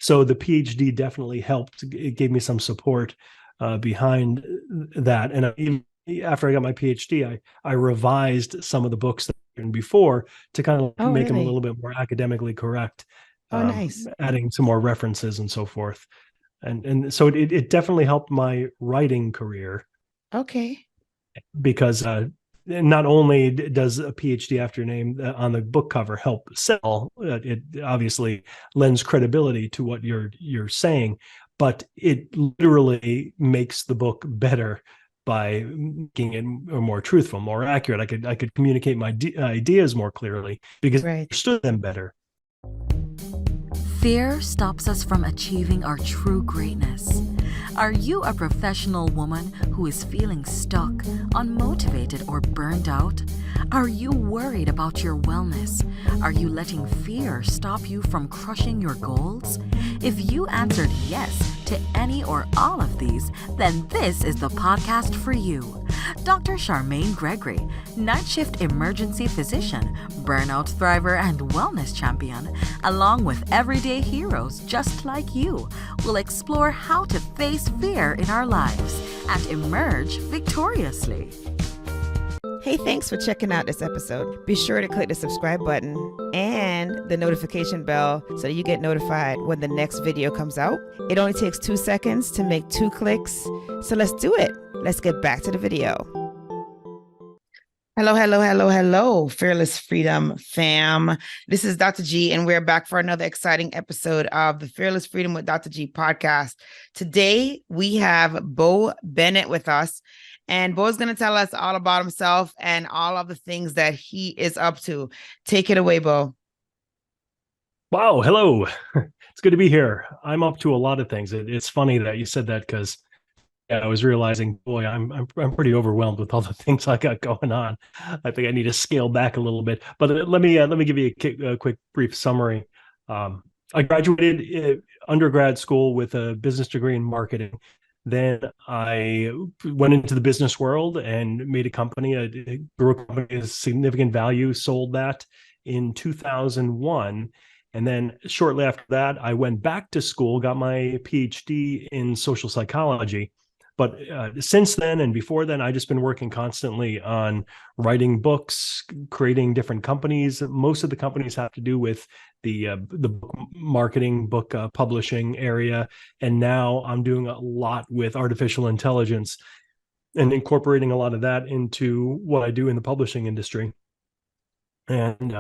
So the PhD definitely helped. It gave me some support behind that. And even after I got my PhD, I revised some of the books that I'd written before to kind of Oh, make them a really? little bit more academically correct, Oh, nice. adding some more references and so forth. And so it definitely helped my writing career Okay. because not only does a PhD after your name on the book cover help sell, it obviously lends credibility to what you're saying, but it literally makes the book better by making it more truthful, more accurate. I could communicate my ideas more clearly because I Right. understood them better. Fear stops us from achieving our true greatness. Are you a professional woman who is feeling stuck, unmotivated, or burned out? Are you worried about your wellness? Are you letting fear stop you from crushing your goals? If you answered yes to any or all of these, then this is the podcast for you. Dr. Charmaine Gregory, night shift emergency physician, burnout thriver, and wellness champion, along with everyday heroes just like you, will explore how to face fear in our lives and emerge victoriously. Hey, thanks for checking out this episode. Be sure to click the subscribe button and the notification bell so that you get notified when the next video comes out. It only takes 2 seconds to make 2 clicks. So let's do it. Let's get back to the video. Hello, hello, hello, hello, Fearless Freedom fam. This is Dr. G, and we're back for another exciting episode of the Fearless Freedom with Dr. G podcast. Today, we have Bo Bennett with us. And Bo's going to tell us all about himself and all of the things that he is up to. Take it away, Bo. Wow, hello. It's good to be here. I'm up to a lot of things. It's funny that you said that because I was realizing, boy, I'm pretty overwhelmed with all the things I got going on. I think I need to scale back a little bit. But let me give you a quick brief summary. I graduated undergrad school with a business degree in marketing. Then I went into the business world and made a company, grew a company of significant value, sold that in 2001. And then shortly after that, I went back to school, got my PhD in social psychology. But since then and before then, I've just been working constantly on writing books, creating different companies. Most of the companies have to do with the book marketing, book publishing area. And now I'm doing a lot with artificial intelligence and incorporating a lot of that into what I do in the publishing industry. And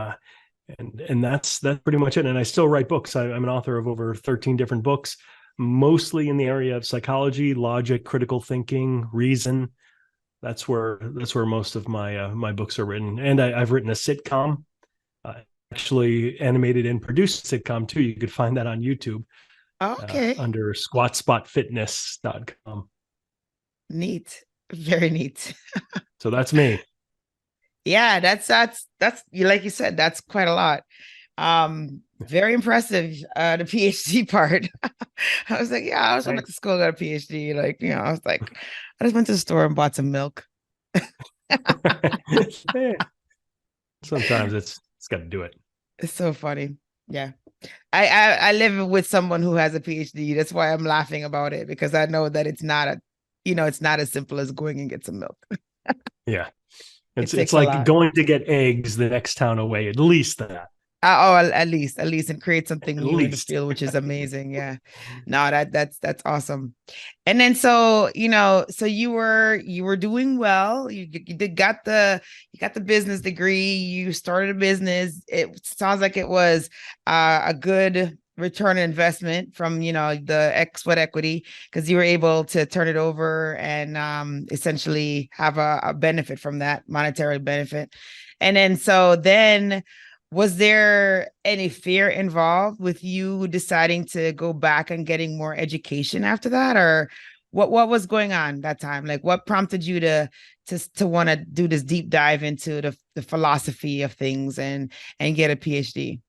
that's pretty much it. And I still write books. I'm an author of over 13 different books, mostly in the area of psychology, logic, critical thinking, reason. That's where most of my books are written. And I've written a sitcom, actually animated and produced a sitcom too. You could find that on YouTube Okay. under squatspotfitness.com. Neat. Very neat. So that's me. Yeah, that's you, like you said, that's quite a lot. Very impressive. The PhD part. I was like, yeah, I was went to school, got a PhD. Like, I was like, I just went to the store and bought some milk. Sometimes it's got to do it. It's so funny. Yeah. I live with someone who has a PhD. That's why I'm laughing about it, because I know that it's not it's not as simple as going and get some milk. Yeah. It It's takes a like lot. going to get eggs the next town away, at least that. At least, and create something At new in the least. field, which is amazing. Yeah. No, that's awesome. And then so, so you were doing well. You got the business degree. You started a business. It sounds like it was a good return on investment from the sweat equity, because you were able to turn it over and essentially have a benefit from that, monetary benefit. And then was there any fear involved with you deciding to go back and getting more education after that, or what was going on that time? Like, what prompted you to want to do this deep dive into the philosophy of things and get a PhD?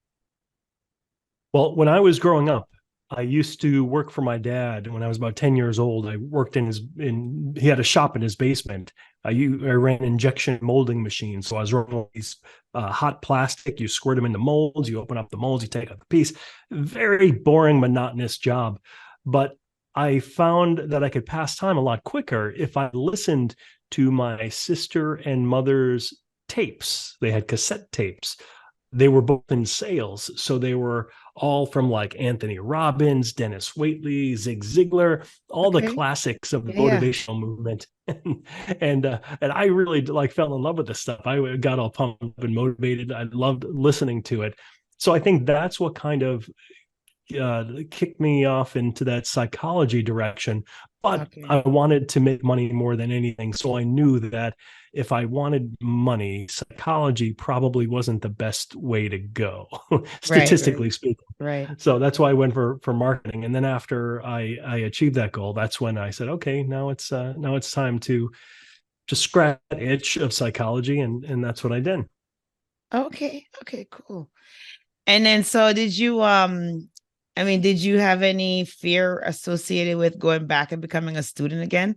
Well, when I was growing up, I used to work for my dad when I was about 10 years old. I worked he had a shop in his basement. I ran injection molding machines. So I was running these hot plastic. You squirt them into molds. You open up the molds. You take out the piece. Very boring, monotonous job. But I found that I could pass time a lot quicker if I listened to my sister and mother's tapes. They had cassette tapes. They were both in sales. So they were all from like Anthony Robbins, Dennis Waitley, Zig Ziglar, all the classics of the motivational movement. And I really like fell in love with this stuff. I got all pumped up and motivated. I loved listening to it. So I think that's what kind of kicked me off into that psychology direction. But I wanted to make money more than anything. So I knew that if I wanted money, psychology probably wasn't the best way to go, statistically speaking. Right. So that's why I went for marketing. And then after I achieved that goal, that's when I said, okay, now it's time to scratch that itch of psychology, and that's what I did. Okay, cool. And then so did you did you have any fear associated with going back and becoming a student again?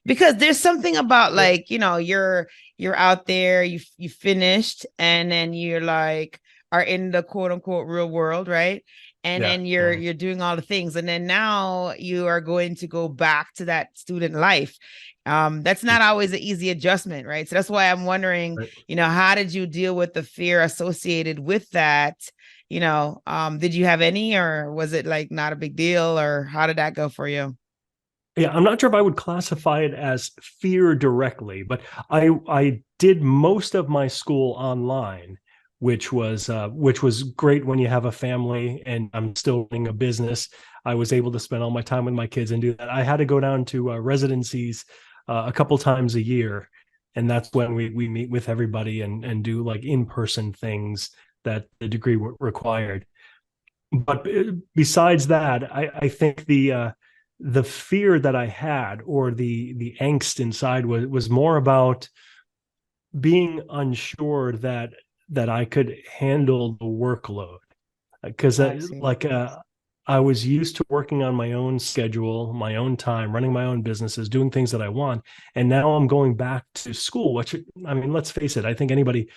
Because there's something about like, you're out there, you finished, and then you're like are in the quote unquote real world, right? And then you're doing all the things, and then now you are going to go back to that student life. That's not always an easy adjustment, right? So that's why I'm wondering, how did you deal with the fear associated with that? Did you have any, or was it like not a big deal, or how did that go for you? Yeah, I'm not sure if I would classify it as fear directly, but I did most of my school online, which was great when you have a family, and I'm still running a business. I was able to spend all my time with my kids and do that. I had to go down to residencies a couple times a year, and that's when we meet with everybody and do like in-person things that the degree required. But besides that, I think the fear that I had, or the angst inside, was more about being unsure that I could handle the workload, because I was used to working on my own schedule, my own time, running my own businesses, doing things that I want, and now I'm going back to school. Which, I mean, let's face it, I think anybody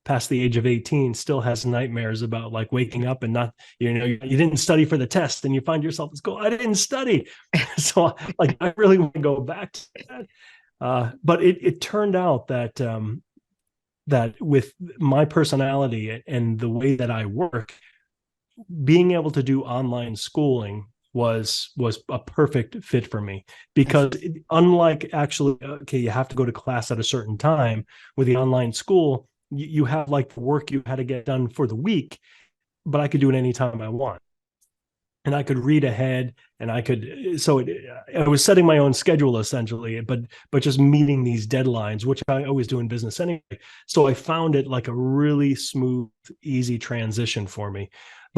past the age of 18 still has nightmares about like waking up and not, you didn't study for the test, and you find yourself at school, I didn't study. So like, I really want to go back to that. But it turned out that that with my personality and the way that I work, being able to do online schooling was a perfect fit for me, because unlike actually, you have to go to class at a certain time, with the online school, you have like the work you had to get done for the week, but I could do it anytime I want. And I could read ahead, and I was setting my own schedule essentially, but just meeting these deadlines, which I always do in business anyway. So I found it like a really smooth, easy transition for me.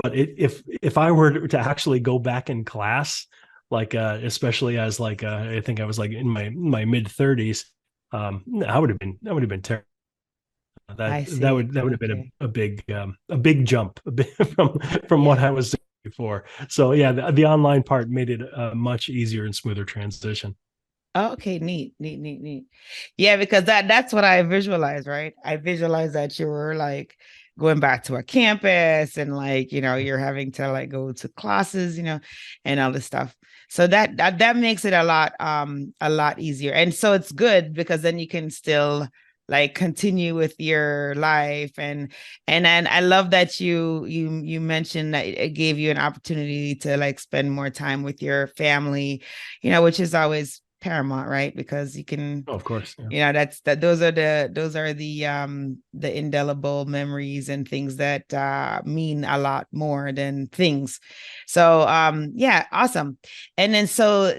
But if I were to actually go back in class, like especially as like I think I was like in my mid 30s, I would have been terrible. That would have been a big jump from what I was doing before. So yeah, the online part made it a much easier and smoother transition. Okay, neat. Yeah, because that's what I visualize, right? I visualize that you were like going back to a campus, and like, you're having to like go to classes, and all this stuff. So that makes it a lot easier. And so it's good, because then you can still like continue with your life. And then I love that you mentioned that it gave you an opportunity to like spend more time with your family, which is always paramount, right? Because you can, of course, those are the indelible memories and things that mean a lot more than things. So awesome. And then so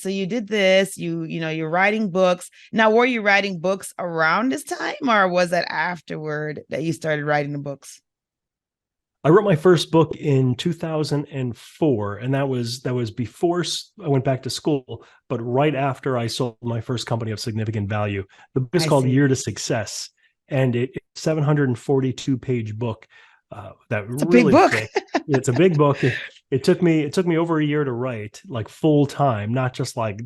you did this, you're writing books. Now, were you writing books around this time, or was that afterward that you started writing the books? I wrote my first book in 2004, and that was before I went back to school, but right after I sold my first company of significant value. The book is called Year to Success, and it's a 742-page book that It's a big really book. thick. It's a big book. It took me over a year to write, like full time, not just like,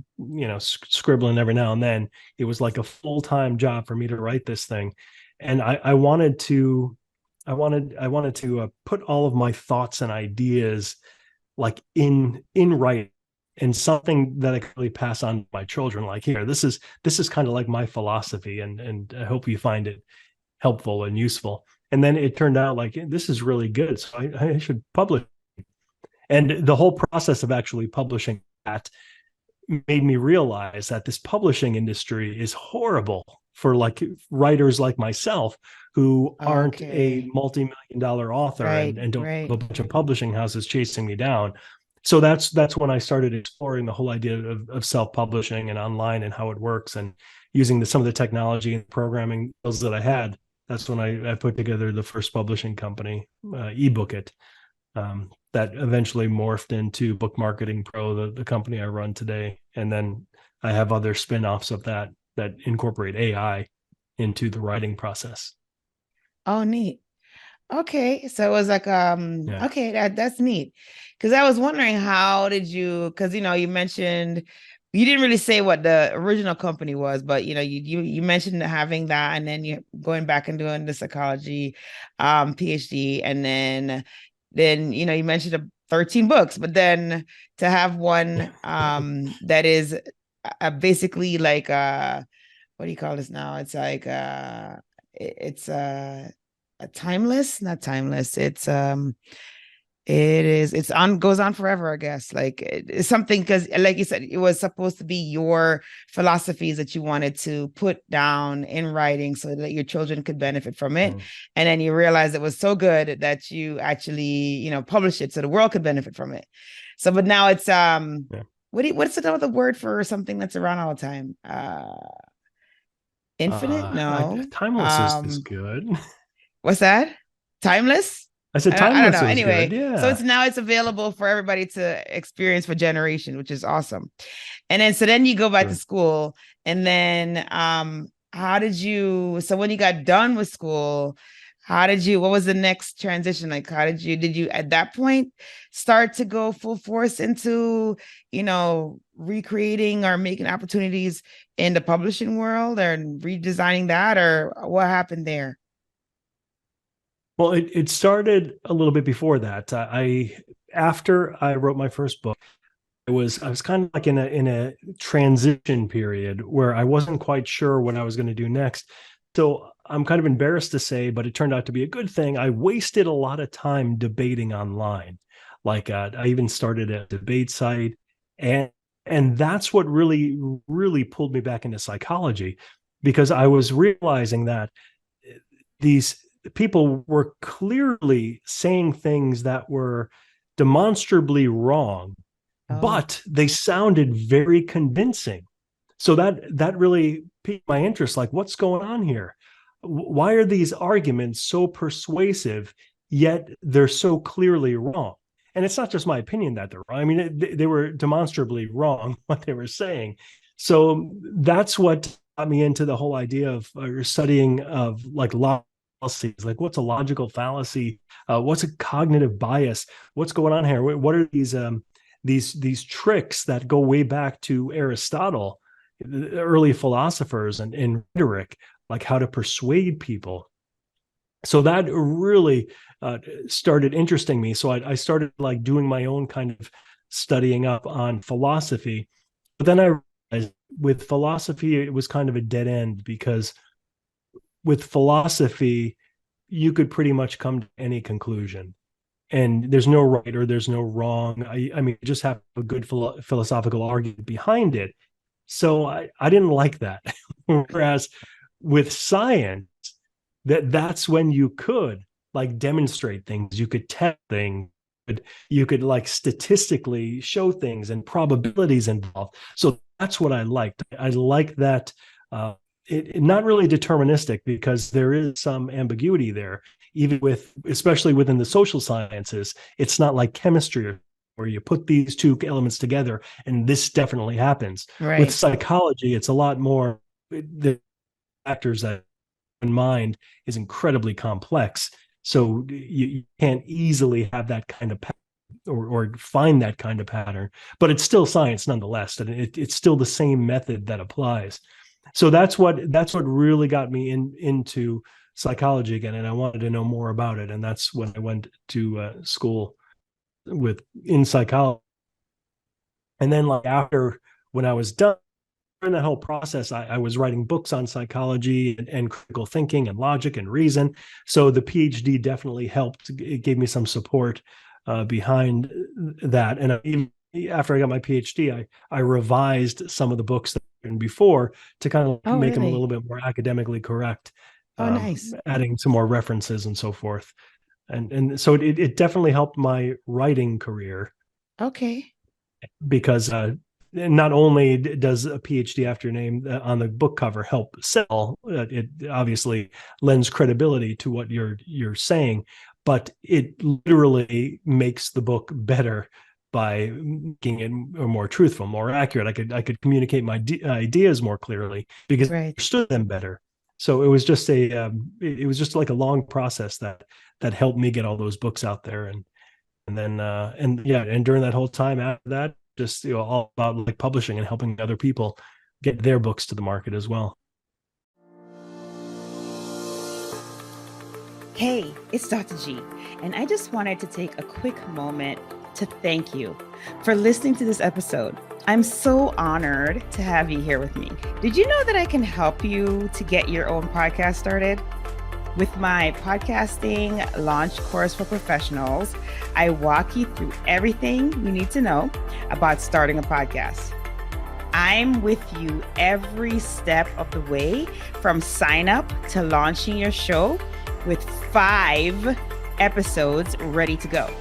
scribbling every now and then. It was like a full time job for me to write this thing, and I wanted to, put all of my thoughts and ideas like in writing, and something that I could really pass on to my children. Like, here, this is kind of like my philosophy, and I hope you find it helpful and useful. And then it turned out like, this is really good, so I should publish. And the whole process of actually publishing that made me realize that this publishing industry is horrible for like writers like myself who aren't a multi-million-dollar author, and don't have a bunch of publishing houses chasing me down. So that's when I started exploring the whole idea of self-publishing and online and how it works, and using some of the technology and programming skills that I had. That's when I put together the first publishing company, eBook It, that eventually morphed into Book Marketing Pro, the company I run today. And then I have other spin-offs of that incorporate AI into the writing process. Oh, neat. Okay. So it was like, okay, that's neat. Because I was wondering, how did you, because, you mentioned, you didn't really say what the original company was, but, you mentioned having that, and then you going back and doing the psychology, Ph.D. And then, you mentioned 13 books, but then to have one, that is basically like, what do you call this now? It's like, it's a timeless, not timeless. It's goes on forever, I guess. Like, it's something, because like you said, it was supposed to be your philosophies that you wanted to put down in writing so that your children could benefit from it. And then you realized it was so good that you actually, published it so the world could benefit from it. So, but now it's, what's another word for something that's around all the time? Infinite? No. Timeless is good. What's that? Timeless? I said I don't timeless know. is Anyway, good. Yeah. so it's available for everybody to experience for generation, which is awesome. And then you go back to school, and then so when you got done with school, what was the next transition? Like, did you at that point start to go full force into, recreating or making opportunities in the publishing world, or redesigning that, or what happened there? Well, it started a little bit before that. After I wrote my first book, I was kind of like in a transition period where I wasn't quite sure what I was going to do next. So I'm kind of embarrassed to say, but it turned out to be a good thing. I wasted a lot of time debating online. Like, I even started a debate site, and that's what really, really pulled me back into psychology, because I was realizing that these people were clearly saying things that were demonstrably wrong, but they sounded very convincing. So that really piqued my interest. Like, what's going on here? Why are these arguments so persuasive, yet they're so clearly wrong? And it's not just my opinion that they're wrong. I mean, they were demonstrably wrong what they were saying. So that's what got me into the whole idea of studying of like fallacies. Like, what's a logical fallacy? What's a cognitive bias? What's going on here? What are these tricks that go way back to Aristotle, the early philosophers, and rhetoric, like how to persuade people? So that really started interesting me. So I started like doing my own kind of studying up on philosophy. But then I realized with philosophy, it was kind of a dead end, because with philosophy, you could pretty much come to any conclusion, and there's no right or there's no wrong. I mean, you just have a good philosophical argument behind it. So I didn't like that. Whereas with science, that's when you could like demonstrate things, you could test things, you could like statistically show things and probabilities involved. So that's what I liked. I like that. It not really deterministic, because there is some ambiguity there, even especially within the social sciences. It's not like chemistry where you put these two elements together and this definitely happens. Right. With psychology, it's a lot more, the factors that in mind is incredibly complex. So you can't easily have that kind of pattern or find that kind of pattern, but it's still science nonetheless, and it's still the same method that applies. So that's what really got me into psychology again, and I wanted to know more about it, and that's when I went to school in psychology. And then like after, when I was done during that whole process, I was writing books on psychology and critical thinking and logic and reason. So the PhD definitely helped. It gave me some support behind that. And even after I got my PhD, I revised some of the books that I'd written before to kind of make them a little bit more academically correct. Nice. Adding some more references and so forth. And so it definitely helped my writing career. Okay. Because not only does a PhD after your name on the book cover help sell, it obviously lends credibility to what you're saying, but it literally makes the book better by making it more truthful, more accurate. I could communicate my ideas more clearly because I understood them better. So it was just like a long process that helped me get all those books out there, and then during that whole time after that, just all about like publishing and helping other people get their books to the market as well. Hey, it's Dr. G, and I just wanted to take a quick moment to thank you for listening to this episode. I'm so honored to have you here with me. Did you know that I can help you to get your own podcast started? With my podcasting launch course for professionals, I walk you through everything you need to know about starting a podcast. I'm with you every step of the way, from sign up to launching your show, with 5 episodes ready to go.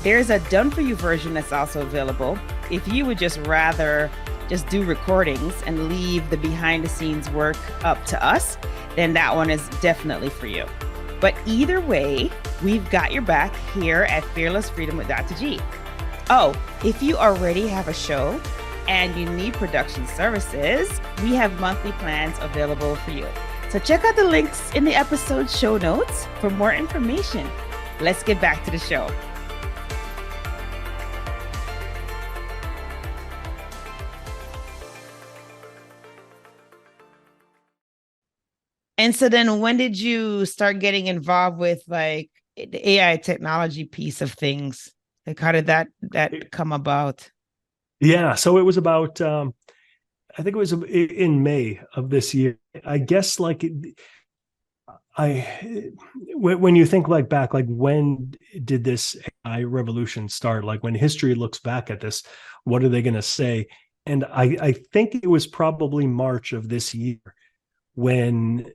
There's a done for you version that's also available if you would just rather just do recordings and leave the behind the scenes work up to us. Then that one is definitely for you. But either way, we've got your back here at Fearless Freedom with Dr. G. Oh, if you already have a show and you need production services, we have monthly plans available for you. So check out the links in the episode show notes for more information. Let's get back to the show. And so then when did you start getting involved with like the AI technology piece of things? Like how did that come about? Yeah, so it was about, I think it was in May of this year. I guess like when you think like back, like when did this AI revolution start? Like when history looks back at this, what are they going to say? And I think it was probably March of this year when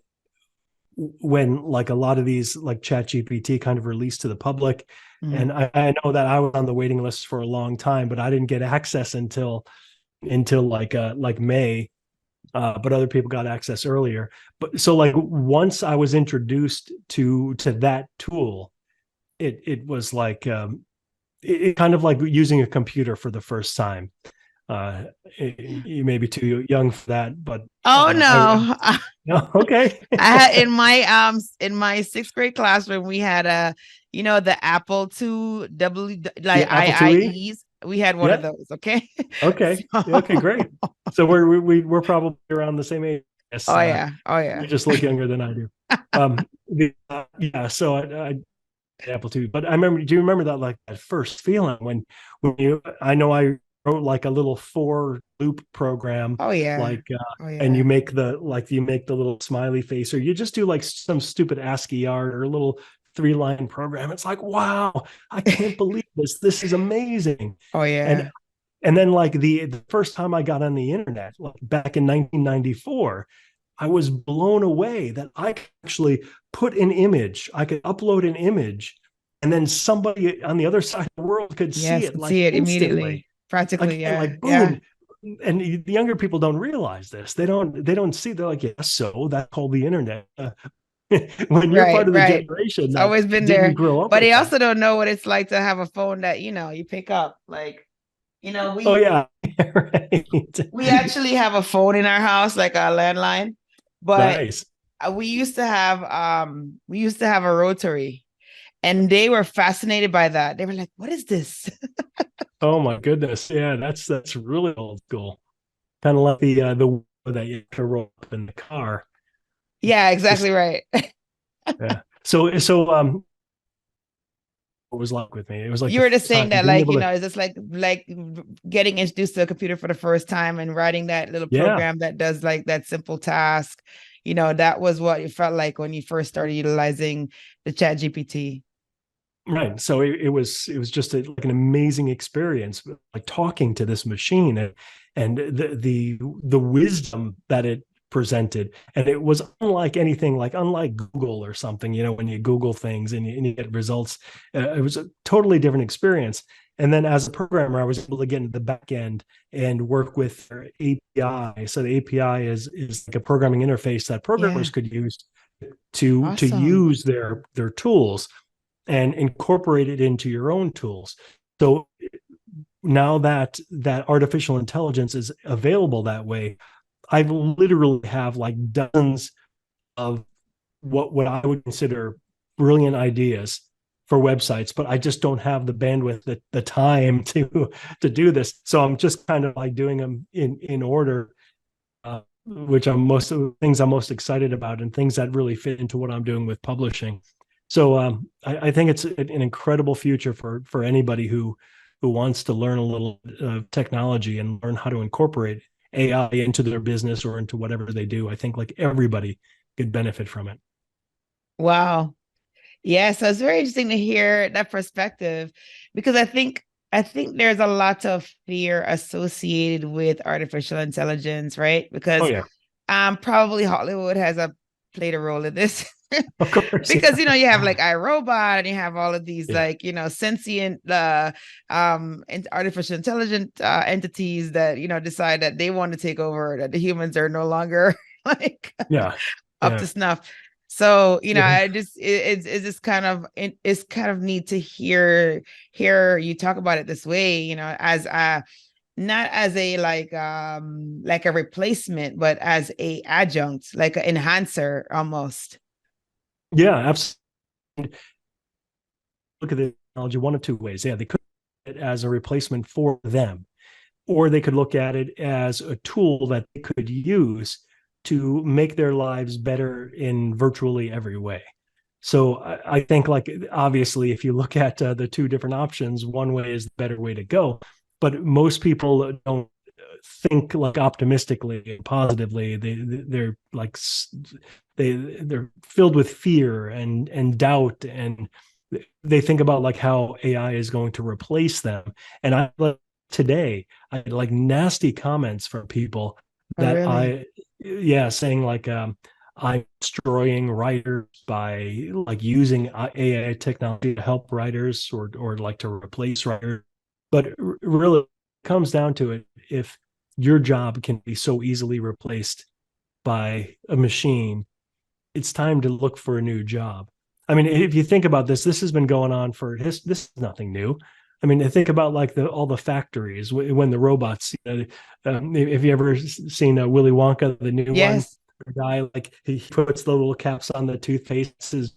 like a lot of these like ChatGPT kind of released to the public. And I know that I was on the waiting list for a long time, but I didn't get access until like May, but other people got access earlier. But so like once I was introduced to that tool, it was like it kind of like using a computer for the first time. You may be too young for that, but no. Okay. I had in my 6th grade classroom, we had the Apple II like IIEs. We had one of those. Okay. Okay. Okay. Great. So we're probably around the same age. Yes, oh yeah. You just look younger than I do. So I Apple II, but I remember. Do you remember that like that first feeling when I know I wrote like a little 4 loop program. And you make the little smiley face, or you just do like some stupid ASCII art or a little 3-line program. It's like, wow, I can't believe this. This is amazing. Oh yeah. And then like the first time I got on the internet, like back in 1994, I was blown away that I could actually put an image, I could upload an image, and then somebody on the other side of the world could see it immediately. Practically, like boom. And the younger people don't realize this. They don't see. They're like, yeah, so that's called the internet. When you're part of the generation, it's always been there. Grow up, but they also don't know what it's like to have a phone that you pick up. Like, we. Oh yeah, right. We actually have a phone in our house, like a landline. But nice. we used to have a rotary, and they were fascinated by that. They were like, "What is this?" Oh my goodness. Yeah, that's really old school. Kind of like the wheel that you have to roll up in the car. Yeah, exactly Just right. yeah. So what was like with me? It was like You the were just first saying time that, being like, able you to, know, is this like getting introduced to a computer for the first time and writing that little yeah, program that does like that simple task? You know, that was what it felt like when you first started utilizing the Chat GPT. right. So it was just like an amazing experience, like talking to this machine, and the wisdom that it presented. And it was unlike anything, like unlike Google or something, when you Google things and you get results. It was a totally different experience. And then as a programmer, I was able to get into the back end and work with their API. So the API is like a programming interface that Yeah, programmers could use to awesome. use their tools and incorporate it into your own tools. So now that artificial intelligence is available that way, I literally have like dozens of what I would consider brilliant ideas for websites, but I just don't have the bandwidth, the time to do this. So I'm just kind of like doing them in order, which I'm most of the things I'm most excited about and things that really fit into what I'm doing with publishing. So I think it's an incredible future for anybody who wants to learn a little technology and learn how to incorporate AI into their business or into whatever they do. I think like everybody could benefit from it. Wow. Yeah, so it's very interesting to hear that perspective, because I think there's a lot of fear associated with artificial intelligence, right? Oh Because yeah, probably Hollywood has played a role in this. of course. Because Yeah, you have like iRobot, and you have all of these yeah, like sentient and artificial intelligent entities that decide that they want to take over, that the humans are no longer like yeah, up to yeah. snuff. So, Yeah. I just it's just it's kind of neat to hear you talk about it this way, as a not as a like a replacement, but as a adjunct, like an enhancer almost. Yeah, absolutely. Look at the technology one of two ways. Yeah, they could look at it as a replacement for them, or they could look at it as a tool that they could use to make their lives better in virtually every way. So I think, like, obviously, if you look at the two different options, one way is the better way to go. But most people don't think like optimistically and positively. They're like they're filled with fear and doubt, and they think about like how AI is going to replace them. And today I had like nasty comments from people Oh, that really? yeah, saying like I'm destroying writers by like using AI technology to help writers or like to replace writers. But really, it comes down to it. If your job can be so easily replaced by a machine, it's time to look for a new job. I mean, if you think about this, this has been going on for this is nothing new. I mean, think about like all the factories when the robots. Have you ever seen Willy Wonka, the new one? Yes. The guy like he puts the little caps on the toothpastes.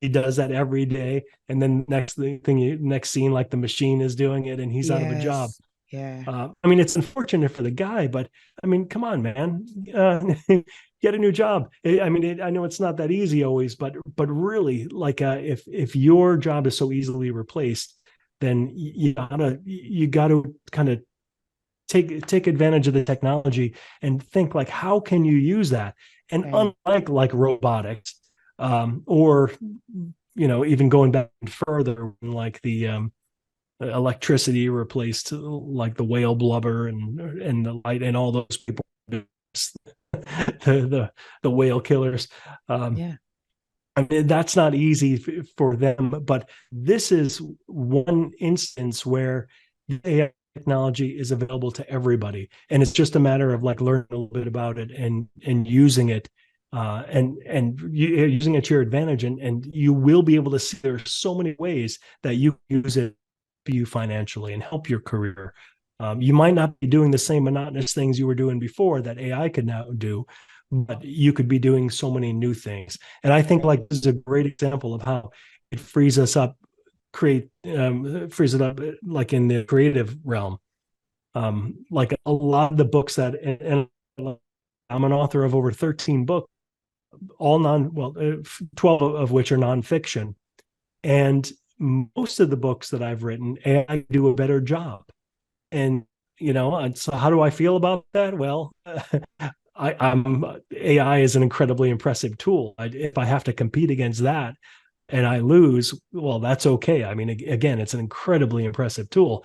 He does that every day, and then next scene, like the machine is doing it, and he's out of a job. Yes. Yeah. I mean, it's unfortunate for the guy, but I mean, come on, man, get a new job. I mean, I know it's not that easy always, but really, like, if your job is so easily replaced, then you gotta kind of take advantage of the technology and think like, how can you use that? And Right. unlike like robotics, or even going back further, like the electricity replaced like the whale blubber and the light and all those people, the whale killers. um Yeah. I mean, that's not easy for them, but this is one instance where AI technology is available to everybody, and it's just a matter of like learning a little bit about it and using it, and using it to your advantage, and you will be able to see there are so many ways that you use it for you financially and help your career. You might not be doing the same monotonous things you were doing before that AI could now do, but you could be doing so many new things. And I think like this is a great example of how it frees us up, frees it up like in the creative realm. Like a lot of the books that, and I'm an author of over 13 books, all 12 of which are nonfiction. And most of the books that I've written, AI do a better job. And, and so how do I feel about that? Well, AI is an incredibly impressive tool. If I have to compete against that and I lose, well, that's okay. I mean, again, it's an incredibly impressive tool.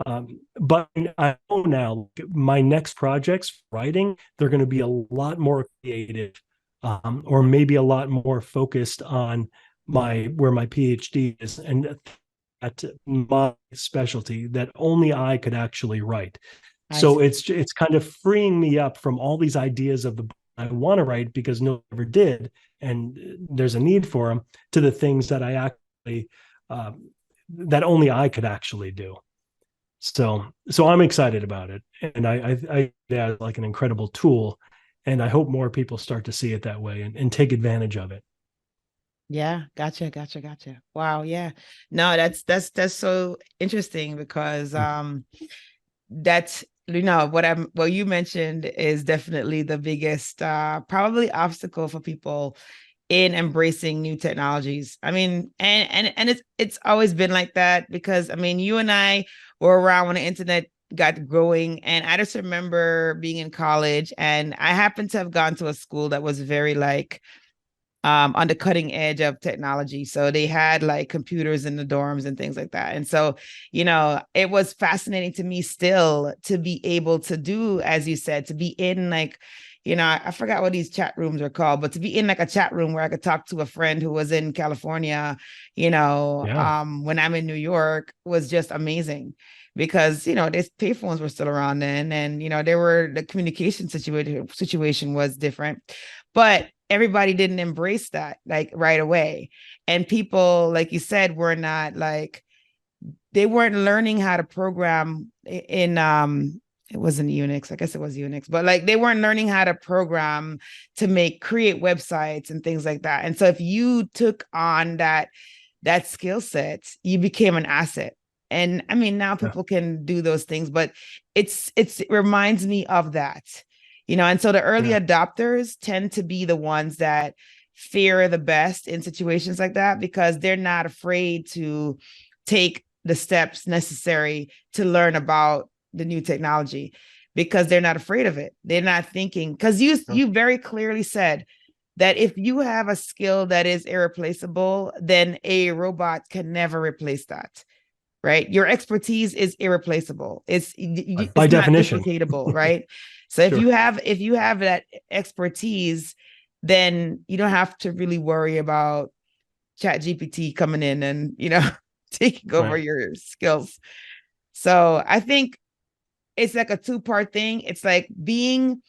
But I know now my next projects writing, they're going to be a lot more creative, or maybe a lot more focused on where my PhD is, and at my specialty that only I could actually write. So it's kind of freeing me up from all these ideas of the book I want to write because no one ever did, and there's a need for them, to the things that I actually that only I could actually do. So I'm excited about it, and I yeah, like an incredible tool, and I hope more people start to see it that way and take advantage of it. Yeah, gotcha. Wow, yeah. No, that's so interesting because that's what you mentioned is definitely the biggest probably obstacle for people in embracing new technologies. I mean, and it's always been like that because I mean, you and I were around when the internet got growing, and I just remember being in college, and I happened to have gone to a school that was very like on the cutting edge of technology. So they had like computers in the dorms and things like that. And so, it was fascinating to me still to be able to do, as you said, to be in like, I forgot what these chat rooms are called, but to be in like a chat room where I could talk to a friend who was in California, when I'm in New York was just amazing. Because these payphones were still around then, and the communication situation was different, but everybody didn't embrace that like right away. And people, like you said, they weren't learning how to program in it wasn't Unix, I guess it was Unix, but like they weren't learning how to program to create websites and things like that. And so if you took on that skill set, you became an asset. And I mean, now people can do those things, but it reminds me of that. And so the early adopters tend to be the ones that fear the best in situations like that because they're not afraid to take the steps necessary to learn about the new technology because they're not afraid of it. They're not thinking, because you very clearly said that if you have a skill that is irreplaceable, then a robot can never replace that. Right? Your expertise is irreplaceable. It's by definition not duplicatable, right? So if you have that expertise, then you don't have to really worry about ChatGPT coming in and taking over your skills. So I think it's like a two-part thing. It's like being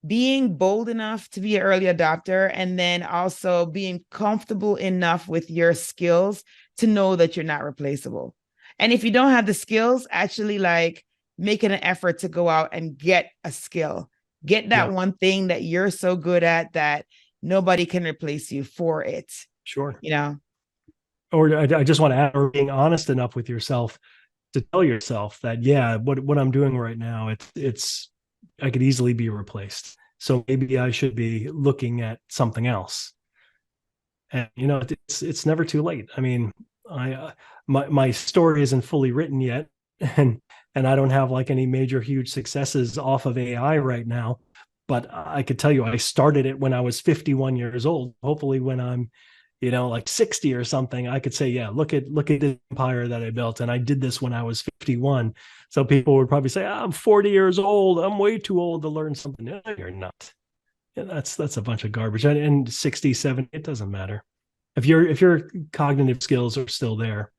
bold enough to be an early adopter, and then also being comfortable enough with your skills to know that you're not replaceable. And if you don't have the skills, actually like making an effort to go out and get a skill, get that one thing that you're so good at that nobody can replace you for it. Sure. Or I just want to add, or being honest enough with yourself to tell yourself that, what I'm doing right now, it's I could easily be replaced. So maybe I should be looking at something else. And, it's never too late. I mean, my story isn't fully written yet, and I don't have like any major huge successes off of AI right now, but I could tell you I started it when I was 51 years old. Hopefully when I'm like 60 or something, I could say, look at the empire that I built, and I did this when I was 51. So people would probably say, I'm 40 years old, I'm way too old to learn something. No, you're not. That's a bunch of garbage. And 60, 70, it doesn't matter. If your cognitive skills are still there,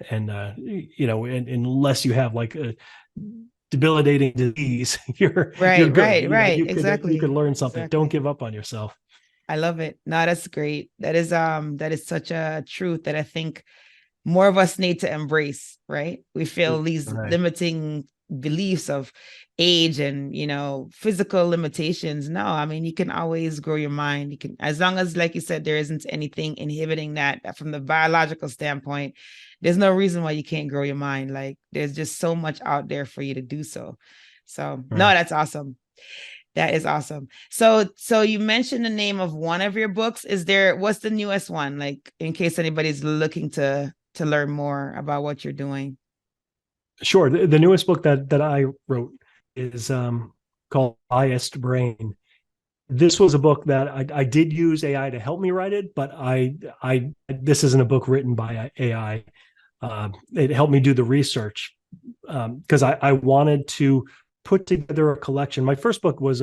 and unless you have like a debilitating disease, you're good. Right. Exactly. You could learn something. Exactly. Don't give up on yourself. I love it. No, that's great. That is such a truth that I think more of us need to embrace, right? We feel these Right. limiting beliefs of age and, you know, physical limitations. No, I mean, you can always grow your mind. You can, as long as, like you said, there isn't anything inhibiting that from the biological standpoint, there's no reason why you can't grow your mind. Like, there's just so much out there for you to do so. So, no, Right. that's awesome. That is awesome. So you mentioned the name of one of your books. What's the newest one? Like, in case anybody's looking to learn more about what you're doing. Sure. The newest book that I wrote is called Biased Brain. This was a book that I did use AI to help me write it, but this isn't a book written by AI. It helped me do the research because I wanted to put together a collection. My first book was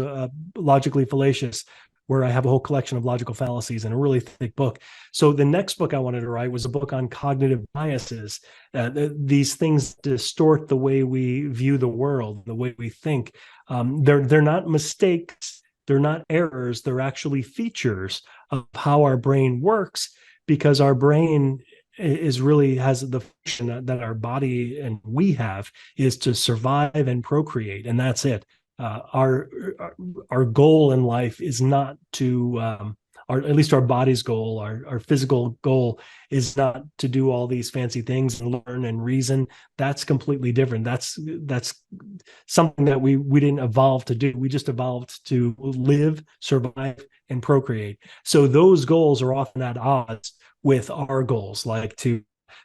Logically Fallacious, where I have a whole collection of logical fallacies in a really thick book. So the next book I wanted to write was a book on cognitive biases. These things distort the way we view the world, the way we think. They're not mistakes. They're not errors. They're actually features of how our brain works, because our brain has the function that our body and we have is to survive and procreate, and that's it. Our goal in life is not to, at least our body's goal, our physical goal is not to do all these fancy things and learn and reason. That's completely different. That's something that we didn't evolve to do. We just evolved to live, survive, and procreate. So those goals are often at odds with our goals, like to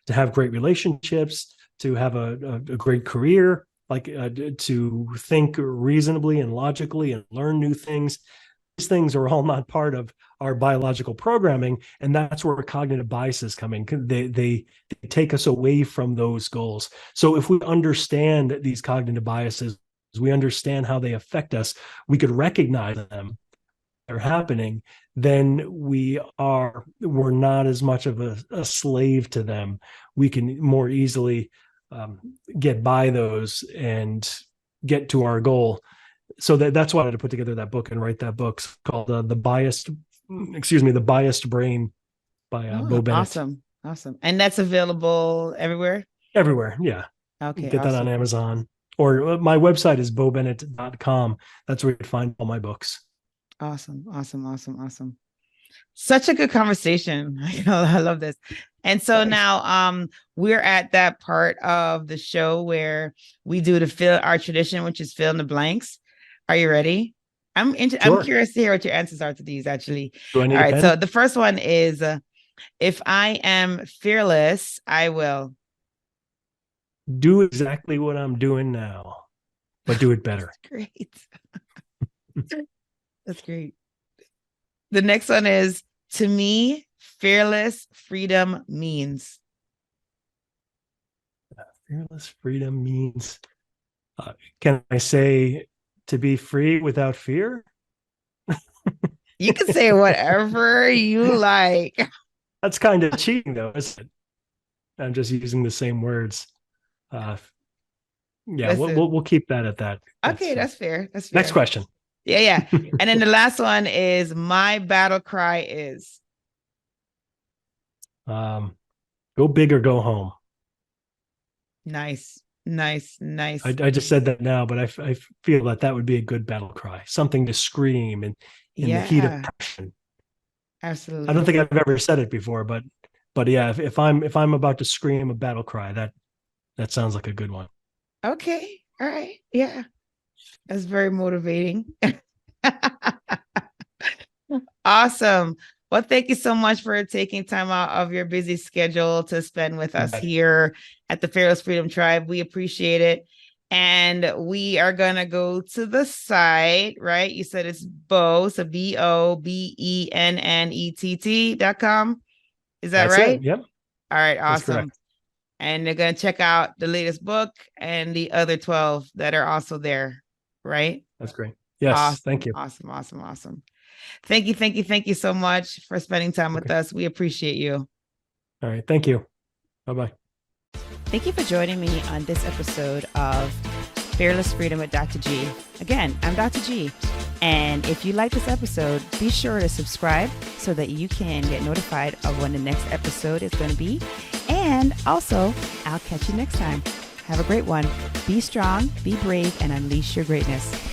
have great relationships, to have a great career, like to think reasonably and logically and learn new things. These things are all not part of our biological programming, and that's where cognitive biases come in. They take us away from those goals. So if we understand these cognitive biases, we understand how they affect us, we could recognize them, they're happening, then we're not as much of a slave to them. We can more easily get by those and get to our goal. So that's why I had to put together that book and write that book. It's called The Biased Brain by Bo Bennett. Awesome. And that's available everywhere? Everywhere, yeah. Okay, get that on Amazon. Or my website is bobennett.com. That's where you can find all my books. Awesome. Such a good conversation. I love this. And so Thanks. Now we're at that part of the show where we do our tradition, which is fill in the blanks. Are you ready? I'm curious to hear what your answers are to these, actually. Do I need all right. a pen? So the first one is, if I am fearless, I will do exactly what I'm doing now, but do it better. Great. That's great. The next one is, to me, fearless freedom means. Fearless freedom means, can I say, to be free without fear? You can say whatever you like. That's kind of cheating, though, isn't it? I'm just using the same words. Yeah, we'll keep that at that. Okay, that's fair. That's fair. Next question. Yeah. And then the last one is, my battle cry is. Go big or go home. Nice. I just said that now, but I feel that would be a good battle cry, something to scream in the heat of passion. Absolutely. I don't think I've ever said it before, but yeah, if I'm about to scream a battle cry, that sounds like a good one. Okay. All right. Yeah. That's very motivating. Awesome. Well, thank you so much for taking time out of your busy schedule to spend with us here at the Fearless Freedom Tribe. We appreciate it. And we are going to go to the site, right? You said it's Bo, so BOBENNETT.com. Is that That's right? it. Yep. All right. Awesome. And they're going to check out the latest book and the other 12 that are also there, right? That's great. Yes. Awesome. Thank you. Awesome. Thank you so much for spending time with us. We appreciate you. All right. Thank you. Bye-bye. Thank you for joining me on this episode of Fearless Freedom with Dr. G. Again, I'm Dr. G. And if you like this episode, be sure to subscribe so that you can get notified of when the next episode is going to be. And also, I'll catch you next time. Have a great one. Be strong, be brave, and unleash your greatness.